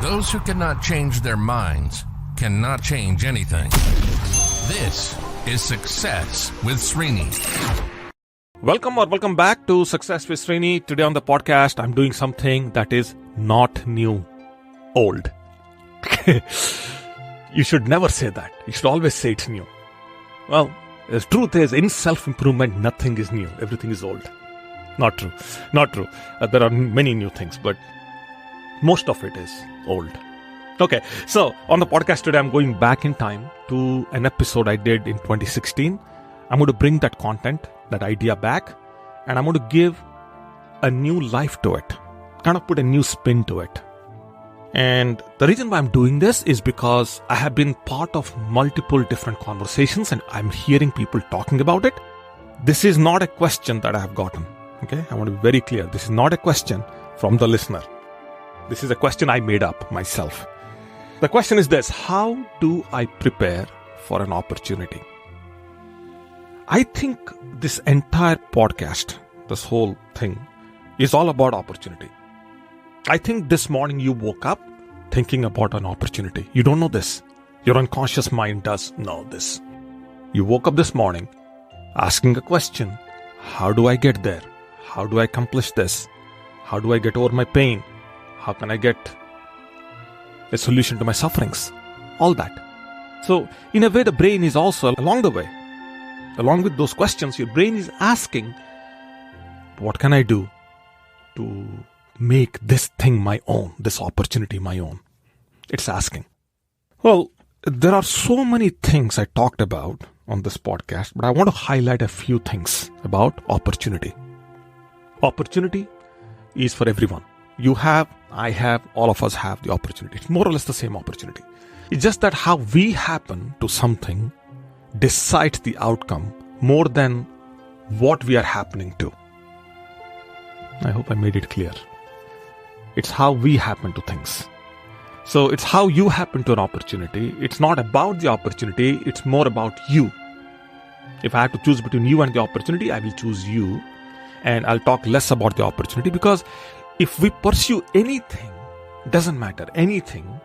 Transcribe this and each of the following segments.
Those who cannot change their minds cannot change anything. This is Success with Srini. Welcome back to Success with Srini. Today on the podcast, I'm doing something that is not new, old. You should never say that. You should always say it's new. Well, the truth is, in self-improvement, nothing is new. Everything is old. Not true. There are many new things, but most of it is old. Okay, so on the podcast today, I'm going back in time to an episode I did in 2016. I'm going to bring that content, that idea back, and I'm going to give a new life to it, kind of put a new spin to it. And the reason why I'm doing this is because I have been part of multiple different conversations and I'm hearing people talking about it. This is not a question that I have gotten. Okay, I want to be very clear. This is not a question from the listener. This is a question I made up myself. The question is this: how do I prepare for an opportunity? I think this entire podcast, this whole thing, is all about opportunity. I think this morning you woke up thinking about an opportunity. You don't know this. Your unconscious mind does know this. You woke up this morning asking a question: how do I get there? How do I accomplish this? How do I get over my pain? How can I get a solution to my sufferings? All that. So, in a way, the brain is also along the way. Along with those questions, your brain is asking, what can I do to make this thing my own, this opportunity my own? It's asking. Well, there are so many things I talked about on this podcast, but I want to highlight a few things about opportunity. Opportunity is for everyone. You have, I have, all of us have the opportunity. It's more or less the same opportunity. It's just that how we happen to something decides the outcome more than what we are happening to. I hope I made it clear. It's how we happen to things. So it's how you happen to an opportunity. It's not about the opportunity, it's more about you. If I have to choose between you and the opportunity, I will choose you. And I'll talk less about the opportunity, because if we pursue anything, doesn't matter, anything,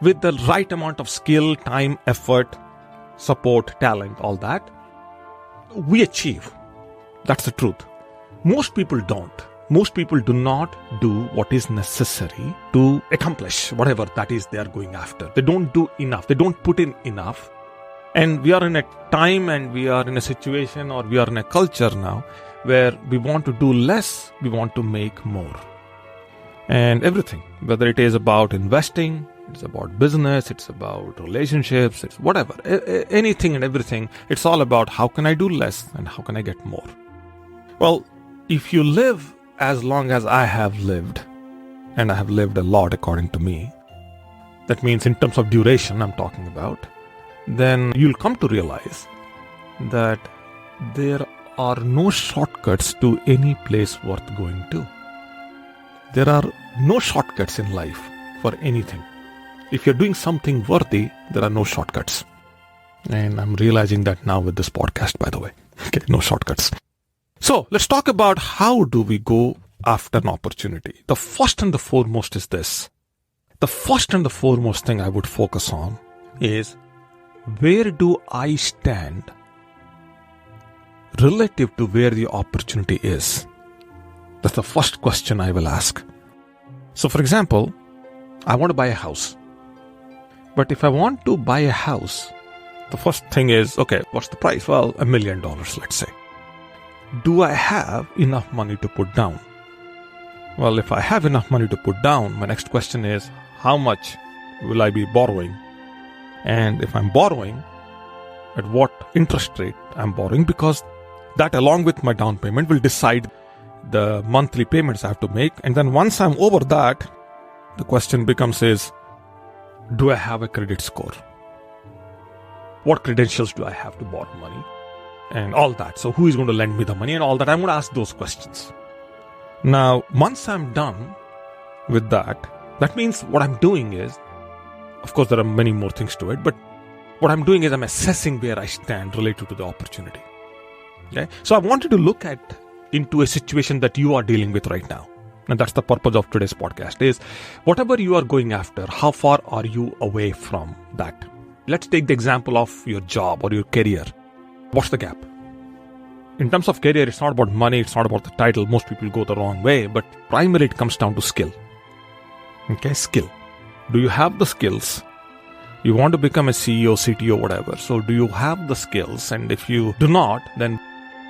with the right amount of skill, time, effort, support, talent, all that, we achieve. That's the truth. Most people don't. Most people do not do what is necessary to accomplish whatever that is they are going after. They don't do enough. They don't put in enough. And we are in a time and we are in a situation, or we are in a culture now where we want to do less, we want to make more. And everything, whether it is about investing, it's about business, it's about relationships, it's whatever, anything and everything, it's all about how can I do less and how can I get more. Well, if you live as long as I have lived, and I have lived a lot according to me, that means in terms of duration I'm talking about, then you'll come to realize that there are no shortcuts to any place worth going to. There are no shortcuts in life for anything. If you're doing something worthy, there are no shortcuts. And I'm realizing that now with this podcast, by the way. Okay, no shortcuts. So let's talk about how do we go after an opportunity. The first and the foremost is this. The first and the foremost thing I would focus on is, where do I stand relative to where the opportunity is? That's the first question I will ask. So for example, I want to buy a house. But if I want to buy a house, the first thing is, okay, what's the price? Well, $1 million, let's say. Do I have enough money to put down? Well, if I have enough money to put down, my next question is, how much will I be borrowing? And if I'm borrowing, at what interest rate I'm borrowing? Because that, along with my down payment, will decide the monthly payments I have to make. And then once I'm over that, the question becomes is, do I have a credit score? What credentials do I have to borrow money? And all that. So who is going to lend me the money and all that? I'm going to ask those questions. Now, once I'm done with that, that means what I'm doing is, of course, there are many more things to it, but what I'm doing is I'm assessing where I stand related to the opportunity. Okay? So I wanted to look into a situation that you are dealing with right now. And that's the purpose of today's podcast is whatever you are going after, how far are you away from that? Let's take the example of your job or your career. What's the gap? In terms of career, it's not about money, it's not about the title. Most people go the wrong way, but primarily it comes down to skill. Okay, skill. Do you have the skills? You want to become a CEO, CTO, whatever. So do you have the skills? And if you do not, then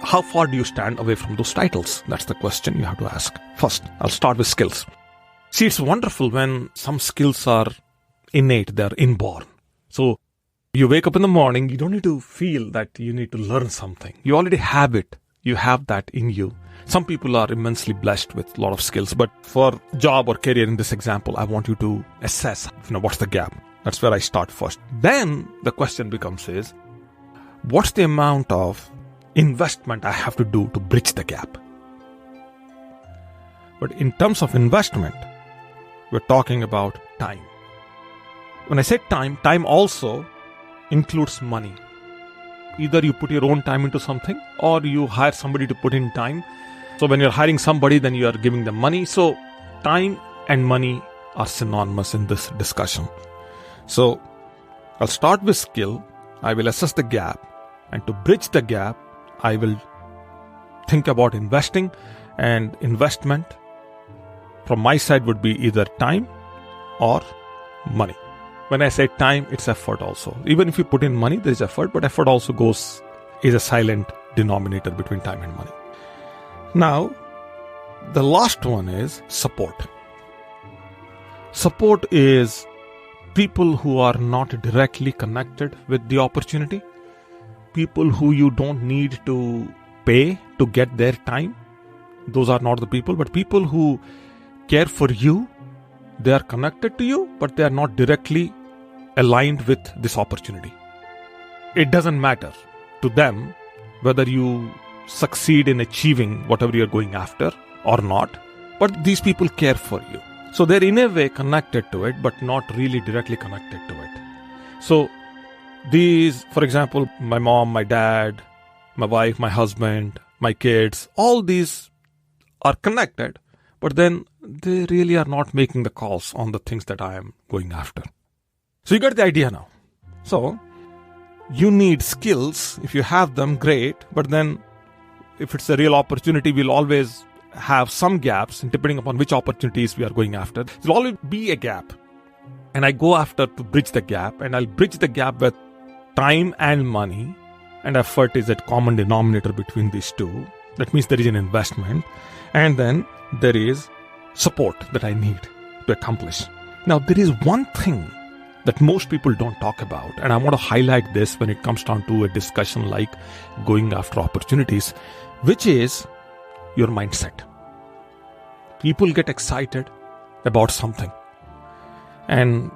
how far do you stand away from those titles? That's the question you have to ask. First, I'll start with skills. See, it's wonderful when some skills are innate, they're inborn. So you wake up in the morning, you don't need to feel that you need to learn something. You already have it. You have that in you. Some people are immensely blessed with a lot of skills, but for job or career in this example, I want you to assess, what's the gap? That's where I start first. Then the question becomes is, what's the amount of investment I have to do to bridge the gap? But in terms of investment, we're talking about time. When I say time, time also includes money. Either you put your own time into something or you hire somebody to put in time. So when you're hiring somebody, then you are giving them money. So time and money are synonymous in this discussion. So I'll start with skill. I will assess the gap. And to bridge the gap, I will think about investing, and investment from my side would be either time or money. When I say time, it's effort also. Even if you put in money, there is effort, but effort also is a silent denominator between time and money. Now, the last one is support. Support is people who are not directly connected with the opportunity. People who you don't need to pay to get their time. Those are not the people, but people who care for you. They are connected to you, but they are not directly aligned with this opportunity. It doesn't matter to them whether you succeed in achieving whatever you're going after or not, but these people care for you. So they're in a way connected to it, but not really directly connected to it. So these, for example, my mom, my dad, my wife, my husband, my kids, all these are connected, but then they really are not making the calls on the things that I am going after. So you get the idea now. So you need skills. If you have them, great. But then if it's a real opportunity, we'll always have some gaps, and depending upon which opportunities we are going after, there'll always be a gap. And I go after to bridge the gap, and I'll bridge the gap with time and money, and effort is a common denominator between these two. That means there is an investment, and then there is support that I need to accomplish. Now, there is one thing that most people don't talk about, and I want to highlight this when it comes down to a discussion like going after opportunities, which is your mindset. People get excited about something, and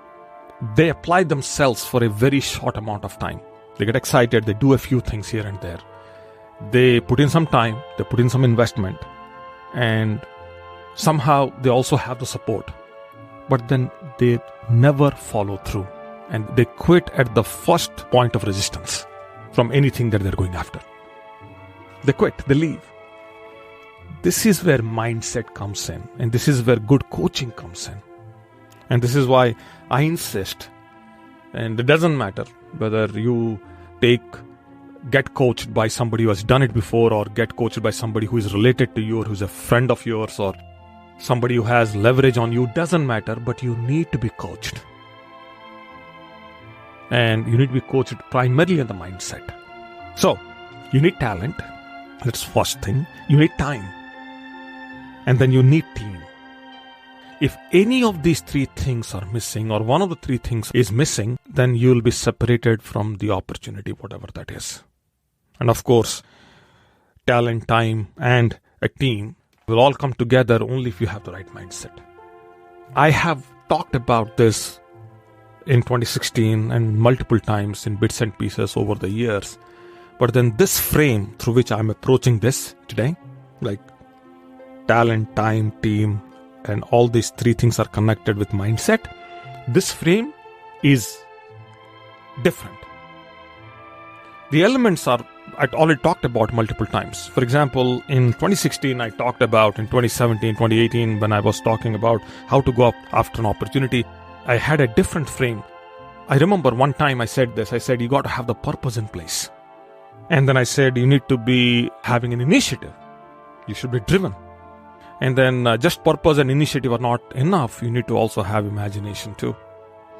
they apply themselves for a very short amount of time. They get excited, they do a few things here and there. They put in some time, they put in some investment, and somehow they also have the support. But then they never follow through, and they quit at the first point of resistance from anything that they're going after. They quit, they leave. This is where mindset comes in, and this is where good coaching comes in. And this is why I insist, and it doesn't matter whether you get coached by somebody who has done it before, or get coached by somebody who is related to you, or who's a friend of yours, or somebody who has leverage on you, doesn't matter, but you need to be coached. And you need to be coached primarily in the mindset. So, you need talent. That's first thing. You need time. And then you need team. If any of these three things are missing, or one of the three things is missing, then you will be separated from the opportunity, whatever that is. And of course, talent, time, and a team will all come together only if you have the right mindset. I have talked about this in 2016 and multiple times in bits and pieces over the years. But then this frame through which I'm approaching this today, like talent, time, team, and all these three things are connected with mindset, this frame is different. The elements are, I already talked about multiple times. For example, in 2016, I talked about, in 2017, 2018, when I was talking about how to go up after an opportunity, I had a different frame. I remember one time I said this. I said, you got to have the purpose in place. And then I said, you need to be having an initiative. You should be driven. And then just purpose and initiative are not enough. You need to also have imagination too.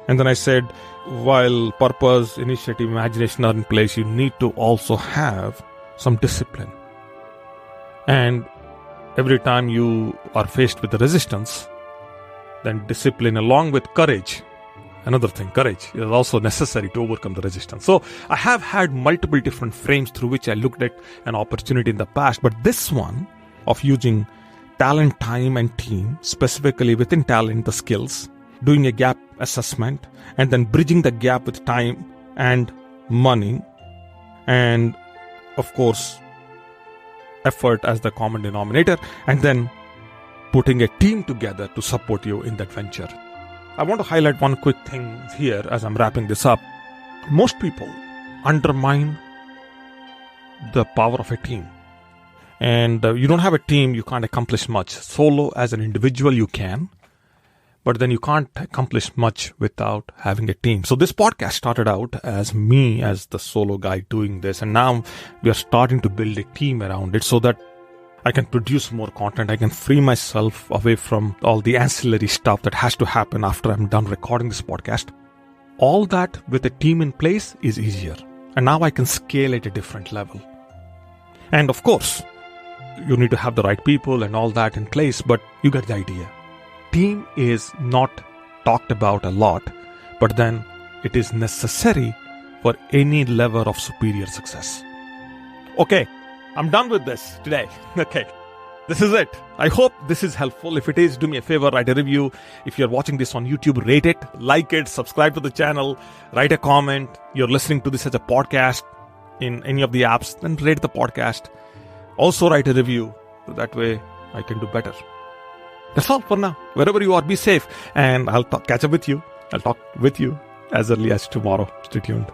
And then I said, while purpose, initiative, imagination are in place, you need to also have some discipline. And every time you are faced with the resistance, then discipline along with courage, another thing, courage is also necessary to overcome the resistance. So I have had multiple different frames through which I looked at an opportunity in the past, but this one of using talent, time, and team, specifically within talent, the skills, doing a gap assessment, and then bridging the gap with time and money, and of course, effort as the common denominator, and then putting a team together to support you in that venture. I want to highlight one quick thing here as I'm wrapping this up. Most people undermine the power of a team. And you don't have a team, you can't accomplish much. Solo as an individual, you can. But then you can't accomplish much without having a team. So this podcast started out as me as the solo guy doing this. And now we are starting to build a team around it so that I can produce more content. I can free myself away from all the ancillary stuff that has to happen after I'm done recording this podcast. All that with a team in place is easier. And now I can scale at a different level. And of course, you need to have the right people and all that in place, but you get the idea. Team is not talked about a lot, but then it is necessary for any level of superior success. Okay, I'm done with this today. Okay, this is it. I hope this is helpful. If it is, do me a favor, write a review. If you're watching this on YouTube, rate it, like it, subscribe to the channel, write a comment. You're listening to this as a podcast in any of the apps, then rate the podcast. Also write a review, so that way I can do better. That's all for now. Wherever you are, be safe, and I'll catch up with you. I'll talk with you as early as tomorrow. Stay tuned.